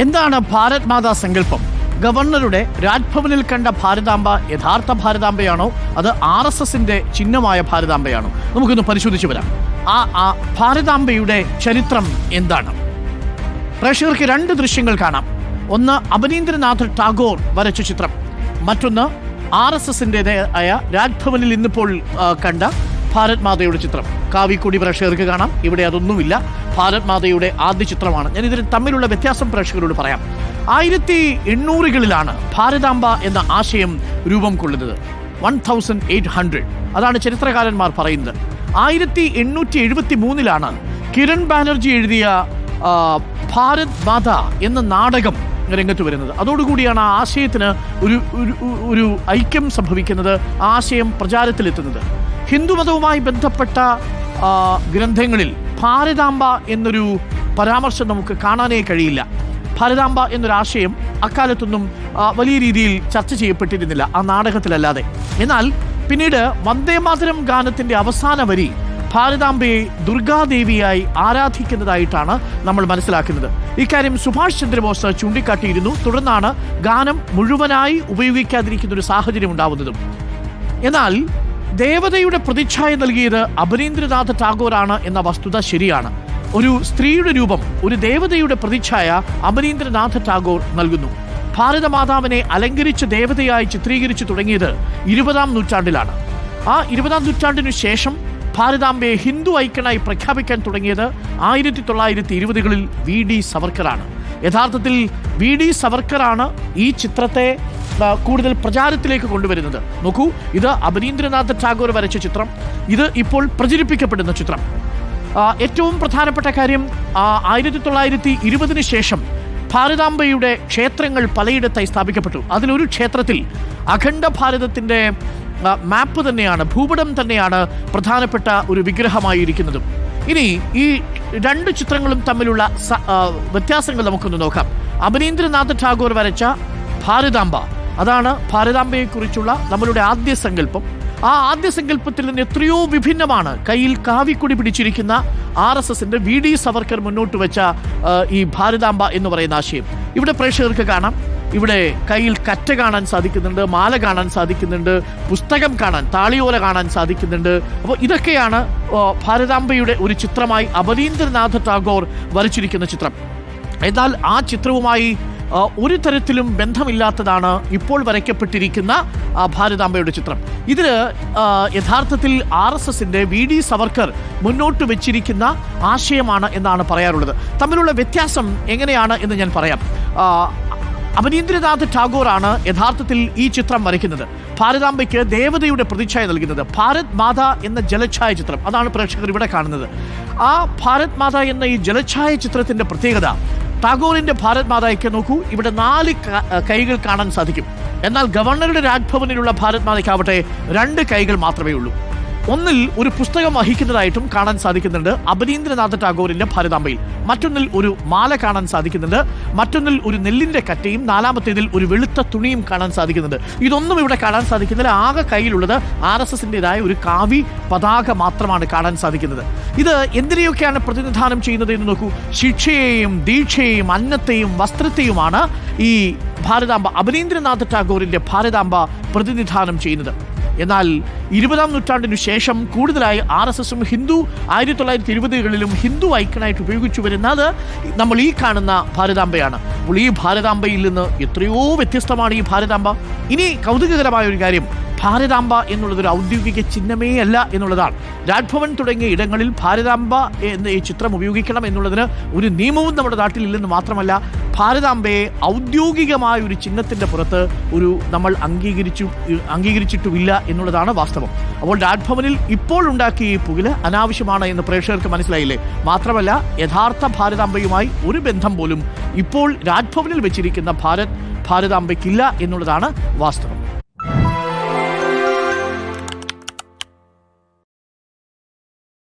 എന്താണ് ഭാരത് മാതാ സങ്കല്പം? ഗവർണറുടെ രാജ്ഭവനിൽ കണ്ട ഭാരതാംബ യഥാർത്ഥ ഭാരതാംബയാണോ, അത് RSSന്റെ ചിഹ്നമായ ഭാരതാംബയാണോ? നമുക്കൊന്ന് പരിശോധിച്ചു വരാം. ആ ഭാരതാംബയുടെ ചരിത്രം എന്താണ്? പ്രേക്ഷകർക്ക് രണ്ട് ദൃശ്യങ്ങൾ കാണാം. ഒന്ന് അബനീന്ദ്രനാഥ് ടാഗോർ വരച്ച ചിത്രം, മറ്റൊന്ന് RSSൻ്റെതായ രാജ്ഭവനിൽ ഇന്നിപ്പോൾ കണ്ട ഭാരത് മാതയുടെ ചിത്രം. കാവിക്കൊടി പ്രേക്ഷകർക്ക് കാണാം. ഇവിടെ അതൊന്നുമില്ല. ഭാരത് മാതയുടെ ആദ്യ ചിത്രമാണ്. ഞാൻ ഇതിന് തമ്മിലുള്ള വ്യത്യാസം പ്രേക്ഷകരോട് പറയാം. 1800കളിലാണ് ഭാരതാംബ എന്ന ആശയം രൂപം കൊള്ളുന്നത്. 1800 അതാണ് ചരിത്രകാരന്മാർ പറയുന്നത്. 1873ലാണ് കിരൺ ബാനർജി എഴുതിയ ഭാരത് മാത എന്ന നാടകം രംഗത്ത് വരുന്നത്. അതോടുകൂടിയാണ് ആ ആശയത്തിന് ഒരു ഐക്യം സംഭവിക്കുന്നത്, ആശയം പ്രചാരത്തിലെത്തുന്നത്. ഹിന്ദുമതവുമായി ബന്ധപ്പെട്ട ഗ്രന്ഥങ്ങളിൽ ഭാരതാംബ എന്നൊരു പരാമർശം നമുക്ക് കാണാനേ കഴിയില്ല. ഭാരതാംബ എന്നൊരാശയം അക്കാലത്തൊന്നും വലിയ രീതിയിൽ ചർച്ച ചെയ്യപ്പെട്ടിരുന്നില്ല, ആ നാടകത്തിലല്ലാതെ. എന്നാൽ പിന്നീട് വന്ദേമാതരം ഗാനത്തിൻ്റെ അവസാന വരി ഭാരതാംബയെ ദുർഗാദേവിയായി ആരാധിക്കുന്നതായിട്ടാണ് നമ്മൾ മനസ്സിലാക്കുന്നത്. ഇക്കാര്യം സുഭാഷ് ചന്ദ്രബോസ് ചൂണ്ടിക്കാട്ടിയിരുന്നു. തുടർന്നാണ് ഗാനം മുഴുവനായി ഉപയോഗിക്കാതിരിക്കുന്ന ഒരു സാഹചര്യം ഉണ്ടാവുന്നതും. എന്നാൽ ദേവതയുടെ പ്രതിച്ഛായ നൽകിയത് അബനീന്ദ്രനാഥ് ടാഗോറാണ് എന്ന വസ്തുത ശരിയാണ്. ഒരു സ്ത്രീയുടെ രൂപം, ഒരു ദേവതയുടെ പ്രതിച്ഛായ അബനീന്ദ്രനാഥ് ടാഗോർ നൽകുന്നു. ഭാരതമാതാവിനെ അലങ്കരിച്ച ദേവതയായി ചിത്രീകരിച്ചു തുടങ്ങിയത് 20ാം നൂറ്റാണ്ടിലാണ്. ആ 20ാം നൂറ്റാണ്ടിനു ശേഷം ഭാരതാംബയെ ഹിന്ദു ഐക്കണായി പ്രഖ്യാപിക്കാൻ തുടങ്ങിയത് 1920കളിൽ VD സവർക്കറാണ്. യഥാർത്ഥത്തിൽ VD സവർക്കറാണ് ഈ ചിത്രത്തെ കൂടുതൽ പ്രചാരത്തിലേക്ക് കൊണ്ടുവരുന്നത്. നോക്കൂ, ഇത് അബനീന്ദ്രനാഥ് ടാഗോർ വരച്ച ചിത്രം, ഇത് ഇപ്പോൾ പ്രചരിപ്പിക്കപ്പെടുന്ന ചിത്രം. ഏറ്റവും പ്രധാനപ്പെട്ട കാര്യം, 1920 ശേഷം ഭാരതാംബയുടെ ക്ഷേത്രങ്ങൾ പലയിടത്തായി സ്ഥാപിക്കപ്പെട്ടു. അതിലൊരു ക്ഷേത്രത്തിൽ അഖണ്ഡ ഭാരതത്തിൻ്റെ മാപ്പ് തന്നെയാണ്, ഭൂപടം തന്നെയാണ് പ്രധാനപ്പെട്ട ഒരു വിഗ്രഹമായിരിക്കുന്നതും. ഇനി ഈ രണ്ട് ചിത്രങ്ങളും തമ്മിലുള്ള വ്യത്യാസങ്ങൾ നമുക്കൊന്ന് നോക്കാം. അബനീന്ദ്രനാഥ് ടാഗോർ വരച്ച ഭാരതാംബ, അതാണ് ഭാരതാംബയെക്കുറിച്ചുള്ള നമ്മളുടെ ആദ്യ സങ്കല്പം. ആ ആദ്യ സങ്കല്പത്തിൽ നിന്ന് എത്രയോ വിഭിന്നമാണ് കയ്യിൽ കാവിക്കൊടി പിടിച്ചിരിക്കുന്ന RSSന്റെ VD സവർക്കർ മുന്നോട്ട് വെച്ച ഈ ഭാരതാംബ എന്ന് പറയുന്ന ആശയം. ഇവിടെ പ്രേക്ഷകർക്ക് കാണാം. ഇവിടെ കയ്യിൽ കറ്റ കാണാൻ സാധിക്കുന്നുണ്ട്, മാല കാണാൻ സാധിക്കുന്നുണ്ട്, പുസ്തകം കാണാൻ, താളിയോല കാണാൻ സാധിക്കുന്നുണ്ട്. അപ്പോൾ ഇതൊക്കെയാണ് ഭാരതാംബയുടെ ഒരു ചിത്രമായി അബനീന്ദ്രനാഥ് ടാഗോർ വരച്ചിരിക്കുന്ന ചിത്രം. എന്നാൽ ആ ചിത്രവുമായി ഒരു തരത്തിലും ബന്ധമില്ലാത്തതാണ് ഇപ്പോൾ വരയ്ക്കപ്പെട്ടിരിക്കുന്ന ഭാരതാംബയുടെ ചിത്രം. ഇതിൽ യഥാർത്ഥത്തിൽ RSSന്റെ VD സവർക്കർ മുന്നോട്ട് വെച്ചിരിക്കുന്ന ആശയമാണ് എന്നാണ് പറയാറുള്ളത്. തമ്മിലുള്ള വ്യത്യാസം എങ്ങനെയാണ് എന്ന് ഞാൻ പറയാം. അബനീന്ദ്രനാഥ് ടാഗോറാണ് യഥാർത്ഥത്തിൽ ഈ ചിത്രം വരയ്ക്കുന്നത്. ഭാരതാംബയ്ക്ക് ദേവതയുടെ പ്രതിച്ഛായ നൽകുന്നത് ഭാരത് മാത എന്ന ജലഛായ ചിത്രം, അതാണ് പ്രേക്ഷകർ ഇവിടെ കാണുന്നത്. ആ ഭാരത് മാത എന്ന ഈ ജലഛായ ചിത്രത്തിൻ്റെ പ്രത്യേകത, ടാഗോറിൻ്റെ ഭാരത് മാതായ്ക്ക് നോക്കൂ, ഇവിടെ 4 കൈകൾ കാണാൻ സാധിക്കും. എന്നാൽ ഗവർണറുടെ രാജ്ഭവനിലുള്ള ഭാരത് മാതയ്ക്കാവട്ടെ 2 കൈകൾ മാത്രമേ ഉള്ളൂ. ഒന്നിൽ ഒരു പുസ്തകം വഹിക്കുന്നതായിട്ടും കാണാൻ സാധിക്കുന്നുണ്ട് അബനീന്ദ്രനാഥ് ടാഗോറിൻ്റെ ഭാരതാംബയിൽ. മറ്റൊന്നിൽ ഒരു മാല കാണാൻ സാധിക്കുന്നുണ്ട്, മറ്റൊന്നിൽ ഒരു നെല്ലിൻ്റെ കറ്റയും, 4മത്തേതിൽ ഒരു വെളുത്ത തുണിയും കാണാൻ സാധിക്കുന്നുണ്ട്. ഇതൊന്നും ഇവിടെ കാണാൻ സാധിക്കുന്നില്ല. ആകെ കയ്യിലുള്ളത് RSSൻ്റെതായ ഒരു കാവി പതാക മാത്രമാണ് കാണാൻ സാധിക്കുന്നത്. ഇത് എന്തിനെയൊക്കെയാണ് പ്രതിനിധാനം ചെയ്യുന്നത് എന്ന് നോക്കൂ. ശിക്ഷയെയും ദീക്ഷയെയും അന്നത്തെയും വസ്ത്രത്തെയുമാണ് ഈ ഭാരതാംബ, അബനീന്ദ്രനാഥ് ടാഗോറിൻ്റെ ഭാരതാംബ പ്രതിനിധാനം ചെയ്യുന്നത്. എന്നാൽ 20ാം നൂറ്റാണ്ടിനു ശേഷം കൂടുതലായി RSSും 1920കളിലും ഹിന്ദു ഐക്കണായിട്ട് ഉപയോഗിച്ചു വരുന്നത് നമ്മൾ ഈ കാണുന്ന ഭാരതാംബയാണ്. അപ്പോൾ ഈ ഭാരതാംബയിൽ നിന്ന് എത്രയോ വ്യത്യസ്തമാണ് ഈ ഭാരതാംബ. ഇനി കൗതുകകരമായ ഒരു കാര്യം, ഭാരതാംബ എന്നുള്ളതൊരു ഔദ്യോഗിക ചിഹ്നമേ അല്ല എന്നുള്ളതാണ്. രാജ്ഭവൻ തുടങ്ങിയ ഇടങ്ങളിൽ ഭാരതാംബ എന്ന ഈ ചിത്രം ഉപയോഗിക്കണം എന്നുള്ളതിന് ഒരു നിയമവും നമ്മുടെ നാട്ടിലില്ലെന്ന് മാത്രമല്ല, ഭാരതാംബയെ ഔദ്യോഗികമായ ഒരു ചിഹ്നത്തിൻ്റെ പുറത്ത് നമ്മൾ അംഗീകരിച്ചിട്ടുമില്ല എന്നുള്ളതാണ് വാസ്തവം. അപ്പോൾ രാജ്ഭവനിൽ ഇപ്പോൾ ഉണ്ടാക്കിയ ഈ പുകില് അനാവശ്യമാണ് എന്ന് പ്രേക്ഷകർക്ക് മനസ്സിലായില്ലേ? മാത്രമല്ല, യഥാർത്ഥ ഭാരതാംബയുമായി ഒരു ബന്ധം പോലും ഇപ്പോൾ രാജ്ഭവനിൽ വെച്ചിരിക്കുന്ന ഭാരതാംബയ്ക്കില്ല എന്നുള്ളതാണ് വാസ്തവം.